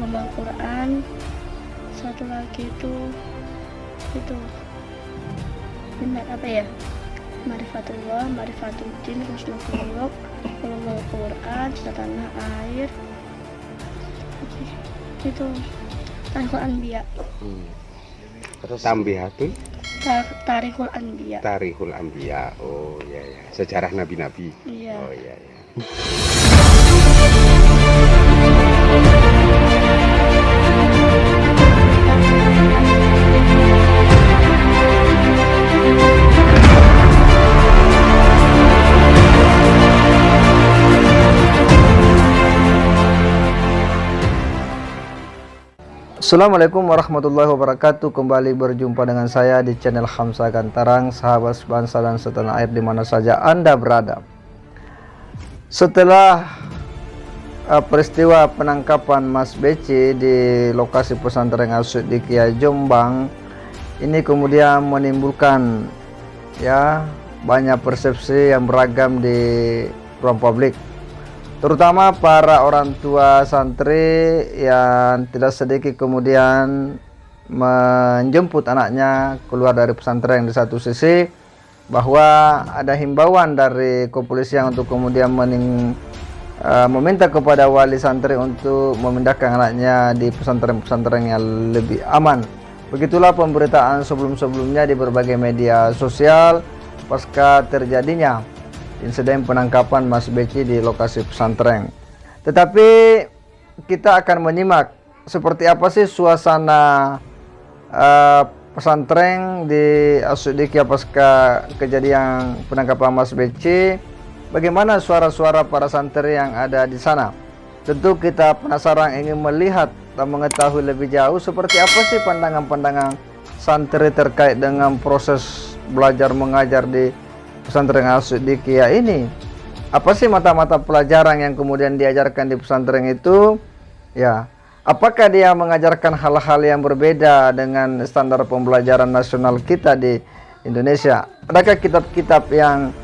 ulumul Quran, satu lagi itu benar apa ya, Ma'rifatullah, Ma'rifatuddin, Husnul Khuluq, ulumul Quran, cinta tanah air, itu Tarikhul Anbiya. Terus Tambihatun Tarikhul Anbiya. Tarikhul Anbiya. Oh ya ya, sejarah nabi-nabi. Iya. Oh ya ya. Assalamualaikum warahmatullahi wabarakatuh. Kembali berjumpa dengan saya di channel Hamzah Gantarang, sahabat sebangsa dan setanah air di mana saja Anda berada. Setelah peristiwa penangkapan Mas BC di lokasi pesantren As-Siddiqiyah Jombang, ini kemudian menimbulkan banyak persepsi yang beragam di ruang publik, terutama para orang tua santri yang tidak sedikit kemudian menjemput anaknya keluar dari pesantren. Di satu sisi bahwa ada himbauan dari kepolisian untuk kemudian meminta kepada wali santri untuk memindahkan anaknya di pesantren-pesantren yang lebih aman. Begitulah pemberitaan sebelum-sebelumnya di berbagai media sosial pasca terjadinya insiden penangkapan Mas BC di lokasi pesantren. Tetapi kita akan menyimak seperti apa sih suasana pesantren di As-Siddiqiyah pasca kejadian penangkapan Mas BC. Bagaimana suara-suara para santri yang ada di sana? Tentu kita penasaran ingin melihat dan mengetahui lebih jauh seperti apa sih pandangan-pandangan santri terkait dengan proses belajar mengajar di pesantren As-Siddiqiyah ini. Apa sih mata-mata pelajaran yang kemudian diajarkan di pesantren itu? Ya, apakah dia mengajarkan hal-hal yang berbeda dengan standar pembelajaran nasional kita di Indonesia? Adakah kitab-kitab yang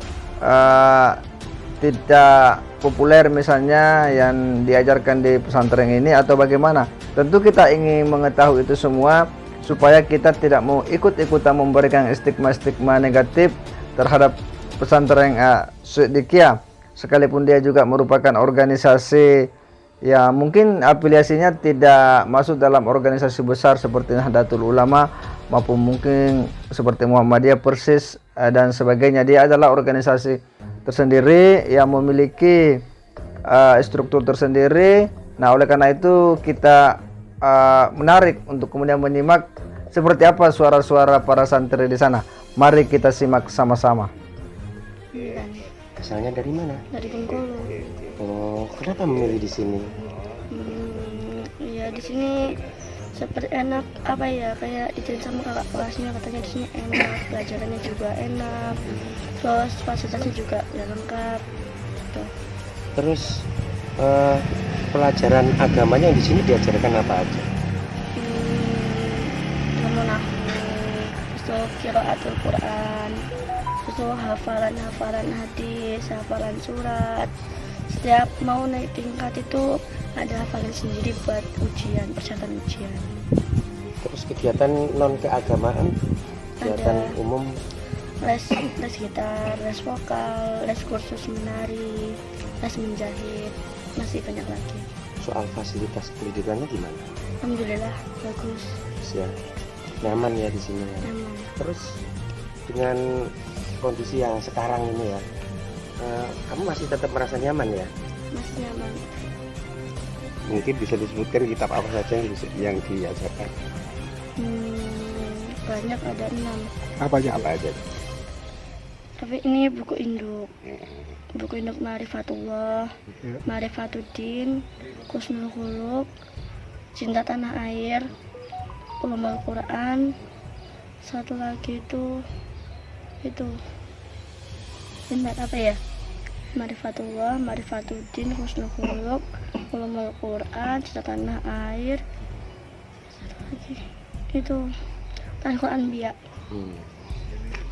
tidak populer misalnya yang diajarkan di pesantren ini atau bagaimana? Tentu kita ingin mengetahui itu semua supaya kita tidak mau ikut-ikutan memberikan stigma-stigma negatif terhadap pesantren As-Siddiqiyah, sekalipun dia juga merupakan organisasi yang mungkin afiliasinya tidak masuk dalam organisasi besar seperti Nahdlatul Ulama maupun mungkin seperti Muhammadiyah, Persis dan sebagainya. Dia adalah organisasi tersendiri yang memiliki struktur tersendiri. Nah, oleh karena itu kita menarik untuk kemudian menyimak seperti apa suara-suara para santri di sana. Mari kita simak sama-sama. Asalnya dari mana? Dari Bengkulu. Oh, kenapa memilih di sini? Ya di sini seperti enak apa ya, kayak izin sama kakak kelasnya, katanya di sini enak, pelajarannya juga enak, terus fasilitasnya juga ya lengkap. Gitu. Terus pelajaran agamanya di sini diajarkan apa aja? Ilmu nahwu, terus qiraatul Quran, terus hafalan hadis, hafalan surat. Setiap mau naik tingkat itu ada hafalan sendiri buat ujian, persyaratan ujian. Terus kegiatan non keagamaan, kegiatan umum, les gitar, les vokal, les kursus menari, les menjahit, masih banyak lagi. Soal fasilitas pendidikannya gimana? Alhamdulillah bagus. Ya, nyaman ya di sini. Ya. Nyaman. Terus dengan kondisi yang sekarang ini ya, kamu masih tetap merasa nyaman ya? Masih nyaman. Mungkin bisa disebutkan kitab apa saja yang diajarkan? Banyak, ada 6. Apa aja? Tapi ini buku induk. Buku induk Ma'rifatullah, Ma'rifatuddin, Husnul Khuluq, cinta tanah air, ulumul Quran, satu lagi itu benar apa ya, Ma'rifatullah, Ma'rifatuddin, Husnul Khuluq, ulumul Quran, cinta tanah air, satu lagi itu Tarikhul Anbiya.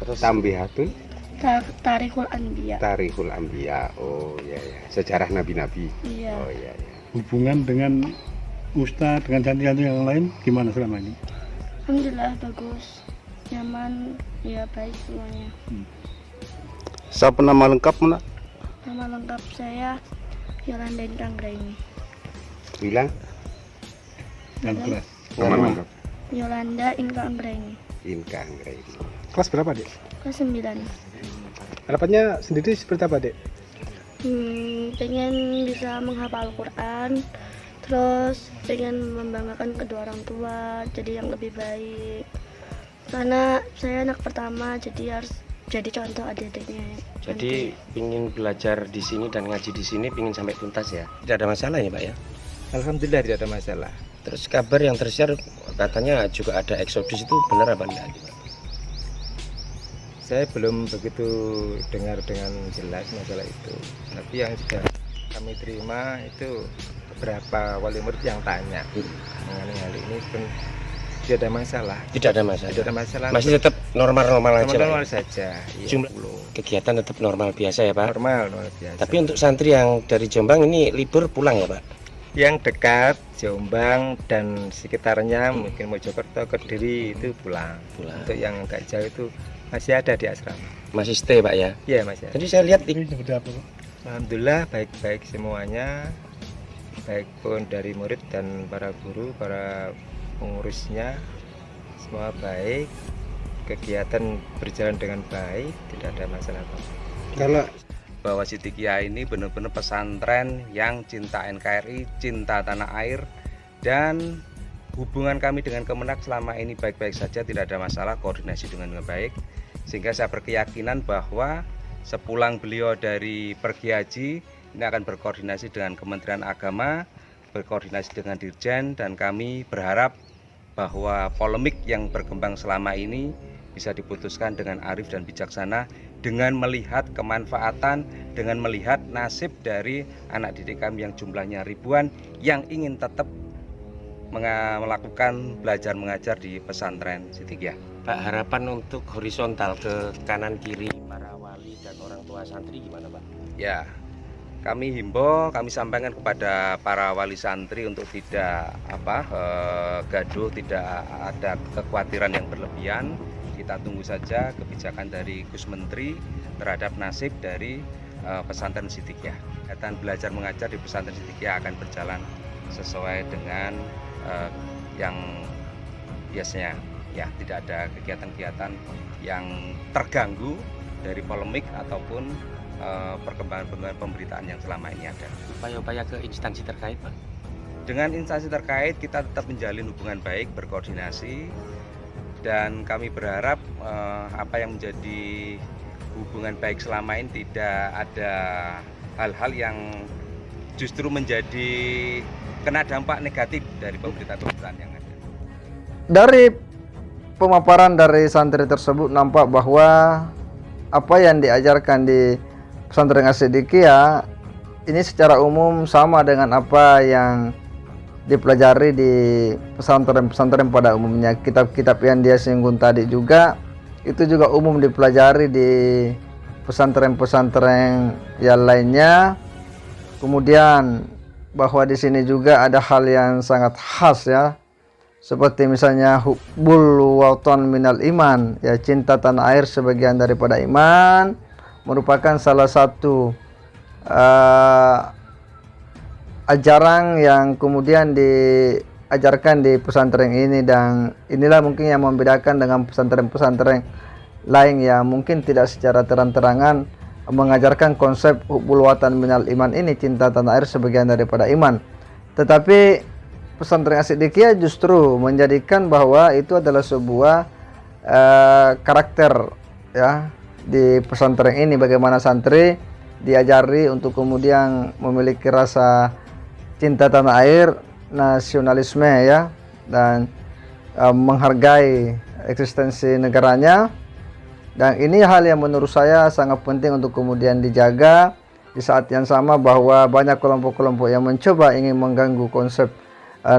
Terus Tambihatun Tarikhul Anbiya. Tarikhul Anbiya. Oh ya ya, sejarah nabi-nabi. Iya. Oh ya ya. Hubungan dengan Ustadz dengan santri-santri yang lain gimana selama ini? Alhamdulillah bagus, nyaman, ya baik semuanya. Siapa nama lengkap mana? Nama lengkap saya Yolanda Indraini. Bilang Yang kelas. nama lengkap Yolanda Indraini. Inka Anggraini. Kelas berapa, Dek? Kelas 9. Harapannya sendiri seperti apa, Dek? Pengen bisa menghafal Al-Quran, terus pengen membanggakan kedua orang tua, jadi yang lebih baik. Karena saya anak pertama, jadi harus jadi contoh adik-adiknya. Jadi ingin belajar di sini dan ngaji di sini, ingin sampai tuntas ya. Tidak ada masalah ya Pak ya. Alhamdulillah tidak ada masalah. Terus kabar yang tersiar katanya juga ada eksodus, itu benar apa enggak? Saya belum begitu dengar dengan jelas masalah itu. Tapi yang sudah kami terima itu beberapa wali murid yang tanya mengenai hal ini pun tidak ada masalah. Tidak ada masalah. Tidak ada masalah. Masih tetap normal-normal aja. normal Pak, ya? saja. Iya. Jumlah kegiatan tetap normal biasa ya Pak. Normal biasa. Tapi untuk santri yang dari Jombang ini libur pulang ya Pak? Yang dekat Jombang dan sekitarnya mungkin Mojokerto, Kediri itu pulang. Untuk yang agak jauh itu masih ada di asrama. Masih stay Pak ya? Iya masih ada. Jadi saya lihat Ini seperti apa, Pak? Alhamdulillah baik-baik semuanya, baik pun dari murid dan para guru, para pengurusnya, semua baik, kegiatan berjalan dengan baik, tidak ada masalah apa. Kalau bahwa Siddiqiyah ini benar-benar pesantren yang cinta NKRI, cinta tanah air, dan hubungan kami dengan Kemenak selama ini baik-baik saja, tidak ada masalah, koordinasi dengan baik, sehingga saya berkeyakinan bahwa sepulang beliau dari pergi haji ini akan berkoordinasi dengan Kementerian Agama, berkoordinasi dengan Dirjen, dan kami berharap bahwa polemik yang berkembang selama ini bisa diputuskan dengan arif dan bijaksana, dengan melihat kemanfaatan, dengan melihat nasib dari anak didik kami yang jumlahnya ribuan yang ingin tetap melakukan belajar mengajar di pesantren Siddiqiyah. Pak, harapan untuk horizontal ke kanan kiri para wali dan orang tua santri gimana Pak? Ya, kami himbau, kami sampaikan kepada para wali santri untuk tidak gaduh, tidak ada kekhawatiran yang berlebihan. Kita tunggu saja kebijakan dari Gus Menteri terhadap nasib dari pesantren Siddiqiyah. Kegiatan belajar mengajar di pesantren Siddiqiyah akan berjalan sesuai dengan yang biasanya. Ya, tidak ada kegiatan-kegiatan yang terganggu dari polemik ataupun perkembangan pemberitaan yang selama ini ada. Upaya-upaya ke instansi terkait Pak? Dengan instansi terkait kita tetap menjalin hubungan baik, berkoordinasi, dan kami berharap apa yang menjadi hubungan baik selama ini tidak ada hal-hal yang justru menjadi kena dampak negatif dari pemberitaan-pemberitaan yang ada. Dari pemaparan dari santri tersebut nampak bahwa apa yang diajarkan di pesantren As-Siddiqiyah ini secara umum sama dengan apa yang dipelajari di pesantren-pesantren pada umumnya. Kitab-kitab yang dia singgung tadi juga itu juga umum dipelajari di pesantren-pesantren yang lainnya. Kemudian bahwa di sini juga ada hal yang sangat khas ya, seperti misalnya hubbul watan minal iman, ya cinta tanah air sebagian daripada iman, merupakan salah satu ajaran yang kemudian diajarkan di pesantren ini, dan inilah mungkin yang membedakan dengan pesantren-pesantren lain yang mungkin tidak secara terang-terangan mengajarkan konsep hubbul watan minal iman ini, cinta tanah air sebagian daripada iman. Tetapi pesantren As-Siddiqiyah justru menjadikan bahwa itu adalah sebuah karakter ya di pesantren ini, bagaimana santri diajari untuk kemudian memiliki rasa cinta tanah air, nasionalisme ya, dan menghargai eksistensi negaranya. Dan ini hal yang menurut saya sangat penting untuk kemudian dijaga, di saat yang sama bahwa banyak kelompok-kelompok yang mencoba ingin mengganggu konsep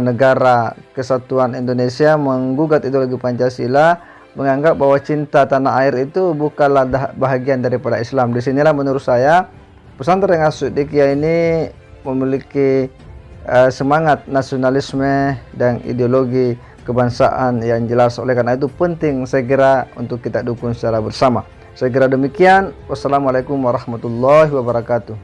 negara kesatuan Indonesia, menggugat ideologi Pancasila, menganggap bahwa cinta tanah air itu bukanlah bahagian daripada Islam. Disinilah menurut saya pesantren As-Siddiqiyah ini memiliki semangat nasionalisme dan ideologi kebangsaan yang jelas. Oleh karena itu penting saya kira untuk kita dukung secara bersama. Saya kira demikian. Wassalamualaikum warahmatullahi wabarakatuh.